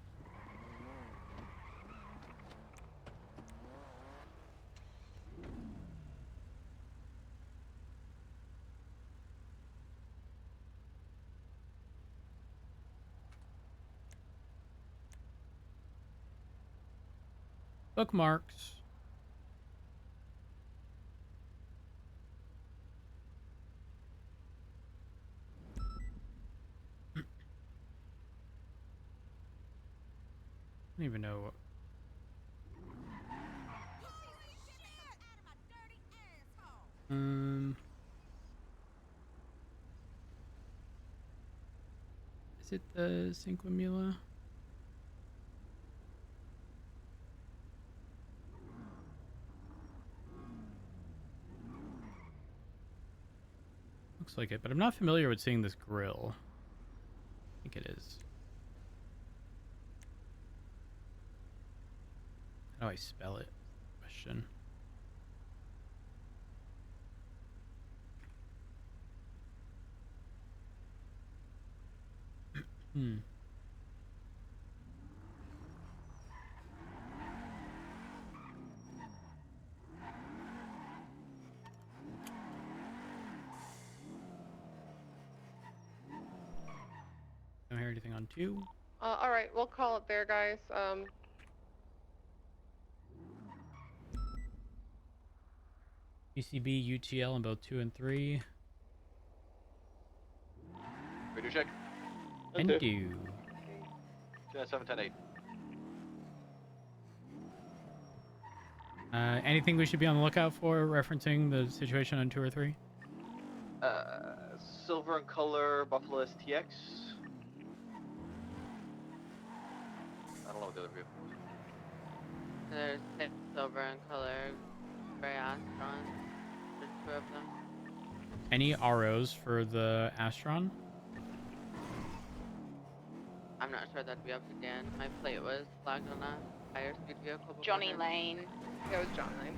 Bookmarks. I don't even know what. Is it the Cinquemila? Looks like it, but I'm not familiar with seeing this grill. I think it is. How do I spell it? Question. Hmm. Don't hear anything on 2. All right, we'll call it there, guys. UCB, UTL in both 2 and 3. Radio check. And do. 297, 10, 8. Anything we should be on the lookout for referencing the situation on 2 or 3? Silver in color, Buffalo STX. I don't know what the other vehicle was. There's 6 silver in color, gray Astron. There's 2 of them. Any ROs for the Astron? I'm not sure that'd be up to Dan. My plate was flagged on a higher speed vehicle. before Johnny him. Lane. It was John Lane.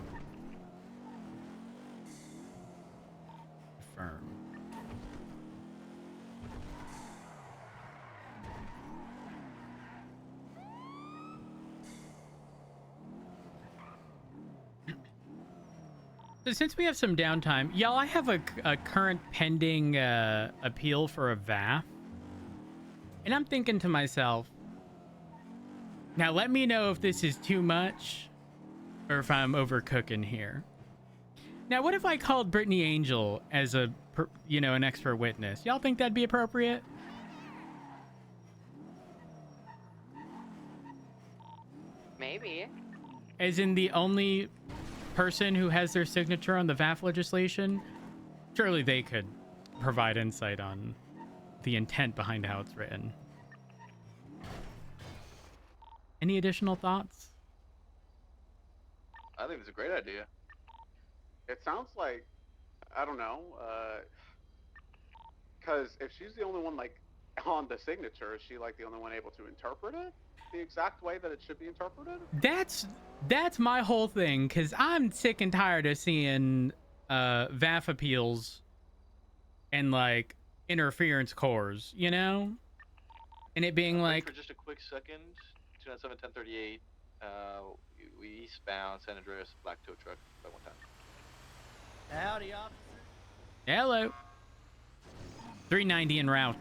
Firm. So since we have some downtime, y'all, I have a current pending appeal for a VAF. And I'm thinking to myself, now let me know if this is too much or if I'm overcooking here. Now, what if I called Brittany Angel as an expert witness? Y'all think that'd be appropriate? Maybe. As in the only person who has their signature on the VAF legislation? Surely they could provide insight on the intent behind how it's written. Any additional thoughts? I think it's a great idea. It sounds like, I don't know, because if she's the only one like on the signature, is she like the only one able to interpret it the exact way that it should be interpreted? That's my whole thing, because I'm sick and tired of seeing VAF appeals and like interference cores, you know, and it being Wait like for just a quick second. 297 1038. We eastbound San Andreas, black tow truck by 1 time. Howdy, officer. hello 390 en route.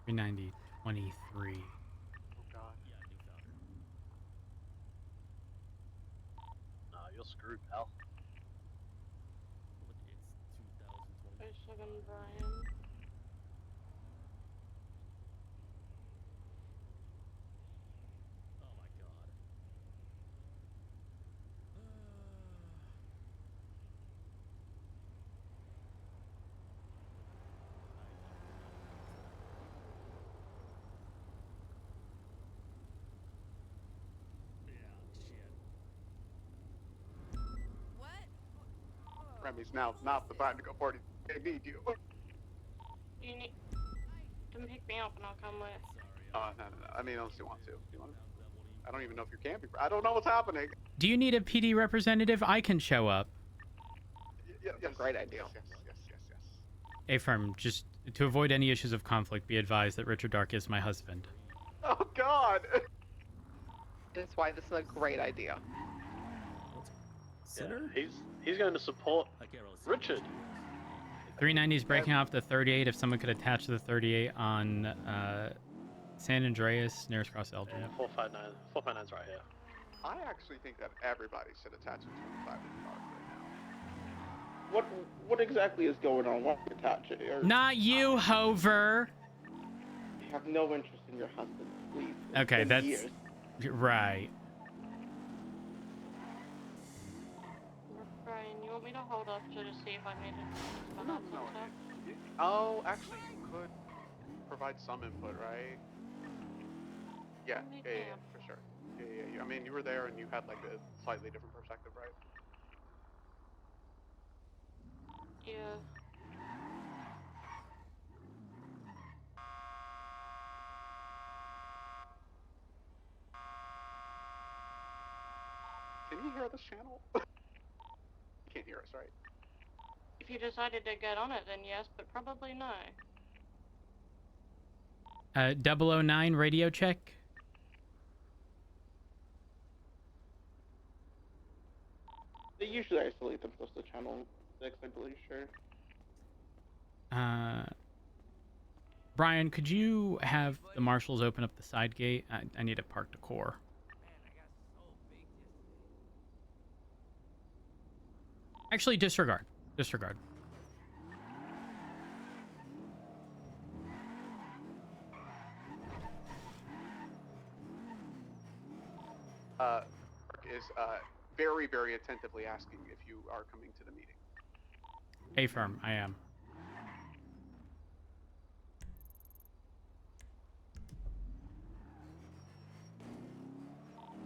$390 23. Oh god. Nah, you're screwed, pal. Wait a second, Brian. Remy's now not the time to go 40. They need you. You need to pick me up and I'll come with. No. I mean, unless you want to. You want to? I don't even know if you can be. I don't know what's happening. Do you need a PD representative? I can show up. Yeah, great idea. Yes. A firm, just to avoid any issues of conflict, be advised that Richard Dark is my husband. Oh God. That's why this is a great idea. Yeah, he's going to support Richard. 390 is breaking off the 38. If someone could attach the 38 on San Andreas, nearest cross Eldon. Yeah, 459. 459's right here. I actually think that everybody should attach a 25 in the dark right now. What exactly is going on? Why don't you attach it? Or, Not you, Hover. I have no interest in your husband, please. It's Okay, been that's years. right. Brian, you want me to hold up to see if I made it? No. Oh, actually, you could provide some input, right? Yeah, for sure. Yeah. I mean, you were there and you had like a slightly different perspective, right? Yeah. Can you hear this channel? You can't hear us, right? If you decided to get on it, then yes, but probably no. 009 radio check. They usually isolate them close to channel 6, I believe, sure. Brian, could you have the marshals open up the side gate? I need to park the core. Actually, disregard. Mark is very, very attentively asking if you are coming to the meeting. A firm, I am.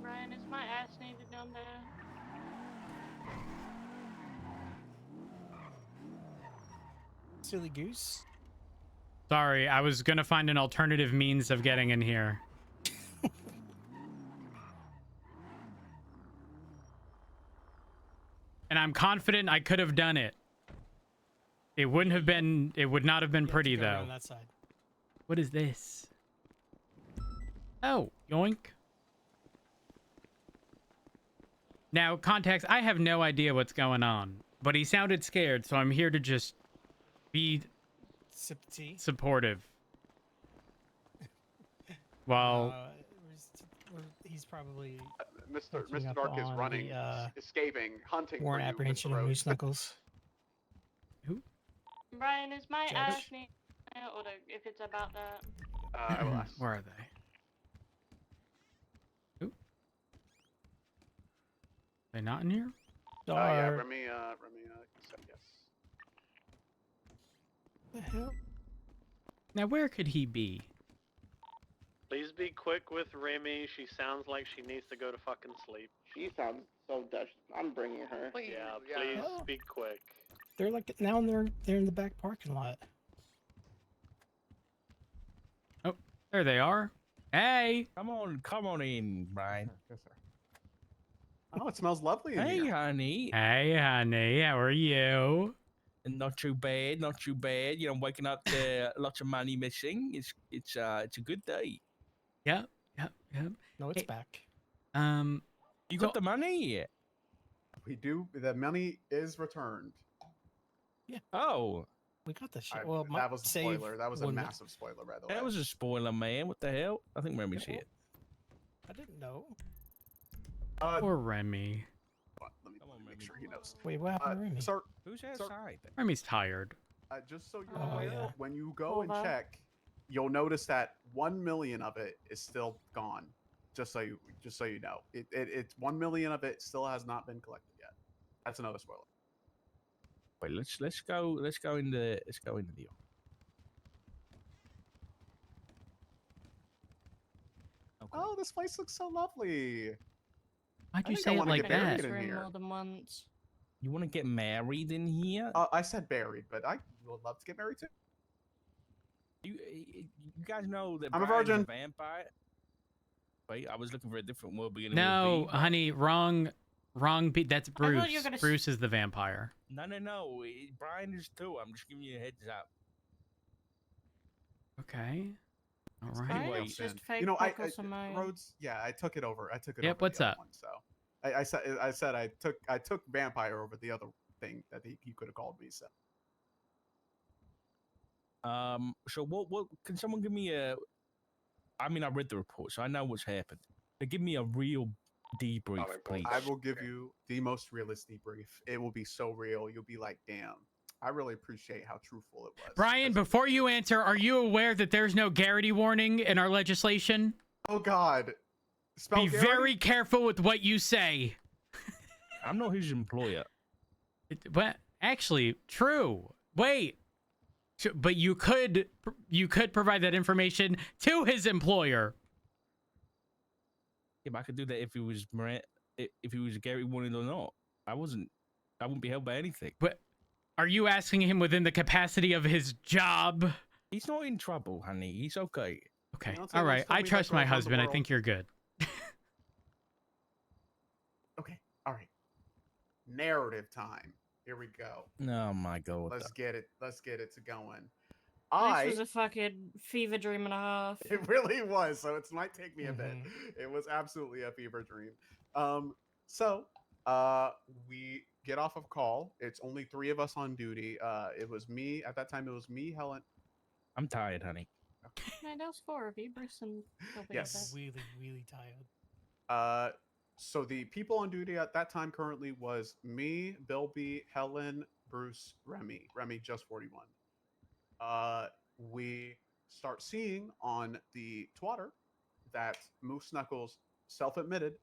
Brian, is my ass needed down there? Silly goose. Sorry, I was gonna find an alternative means of getting in here. And I'm confident I could have done it. It would not have been pretty though. On that side. What is this? Oh, yoink. Now, context, I have no idea what's going on, but he sounded scared, so I'm here to just be Sip tea. supportive. While He's probably Mr. Dark is running, escaping, hunting for warrant you, apprehension Mr. of Rhodes. Moose Knuckles. Brian, is my Judge. ass name or if it's about that? I will ask. Where are they? Ooh. They not in here? Yeah, Remy said yes. The hell? Now where could he be? Please be quick with Remy. She sounds like she needs to go to fucking sleep. She sounds so Dutch. I'm bringing her. Yeah, please Hell. be quick. They're like now they're in the back parking lot. Oh, there they are. Hey. Come on in, Brian. Yes, sir. Oh, it smells lovely in Hey, here. honey. Hey, honey. How are you? Not too bad, not too bad. You know, waking up to lots of money missing. It's a good day. Yep. No, it's Hey, back. You got the money? We do. The money is returned. Yeah. Oh. We got the shit. Well, that was a save spoiler. That was a one- massive spoiler, by the way. That was a spoiler, man. What the hell? I think Remy's here. I didn't know. Poor Remy. Let me make sure he knows. Wait, what happened to Remy? Sir, Who's outside? Remy's tired. Just so you're Oh, aware, yeah. when you go and Over. check, you'll notice that 1 million of it is still gone. Just so you know, it's 1 million of it still has not been collected yet. That's another spoiler. Wait, let's go into the Oh, this place looks so lovely. Why'd I you think I say it wanna like get married that? in here. More than once. You want to get married in here? I said buried, but I would love to get married too. You guys know that I'm a Brian's virgin. vampire? Wait, I was looking for a different word beginning No, with a V. honey, wrong. That's thought you Bruce. were gonna Bruce is the vampire. No. Brian is too. I'm just giving you a heads up. Okay. All right. Brian Anyway, is just You fake know, Knuckles and May. Rhodes. Yeah, I took it over. I took it Yep, over. what's the other up? One, so I said I took vampire over the other thing that he could have called me. So So what can someone give me a? I mean, I read the report, so I know what's happened. But give me a real debrief, please. I will give you the most realistic brief. It will be so real. You'll be like, damn. I really appreciate how truthful it was. Brian, before you answer, are you aware that there's no Garrity warning in our legislation? Oh God. Be very careful with what you say. I'm not his employer. But actually, true. Wait. But you could provide that information to his employer. If I could do that, if he was Gary wanted or not, I wouldn't be held by anything. But are you asking him within the capacity of his job? He's not in trouble, honey. He's okay. Okay. You know, so All right. let's tell I me trust like my around the husband. I world. think you're good. Okay. All right. Narrative time. Here we go. Oh my God. Let's get it to going. This was a fucking fever dream and a half. It really was. So it might take me a bit. Mm-hmm. It was absolutely a fever dream. We get off of call. It's only 3 of us on duty. It was me at that time. It was me, Helen. I'm tired, honey. No, there was 4 of you, Bruce and Sylvia. Yes. Really tired. So the people on duty at that time currently was me, Bilby, Helen, Bruce, Remy. Remy just 41. We start seeing on the twatter that Moose Knuckles self-admitted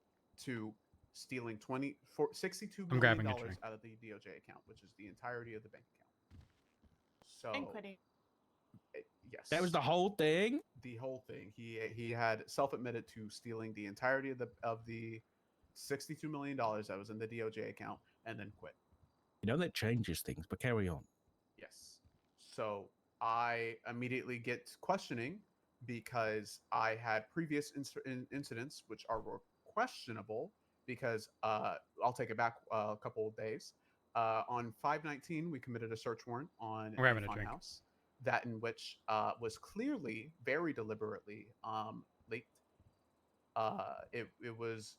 to stealing $62 I'm million grabbing a drink. out of the DOJ account, which is the entirety of the bank account. So And quitting. yes, That was the whole thing. the whole thing. He had self-admitted to stealing the entirety of the $62 million that was in the DOJ account and then quit. You know that changes things, but carry on. Yes. So I immediately get questioning because I had previous incidents which were questionable because I'll take it back a couple of days. On 5/19, we committed a search warrant on We're having a a drink. funhouse that in which was clearly very deliberately leaked. It was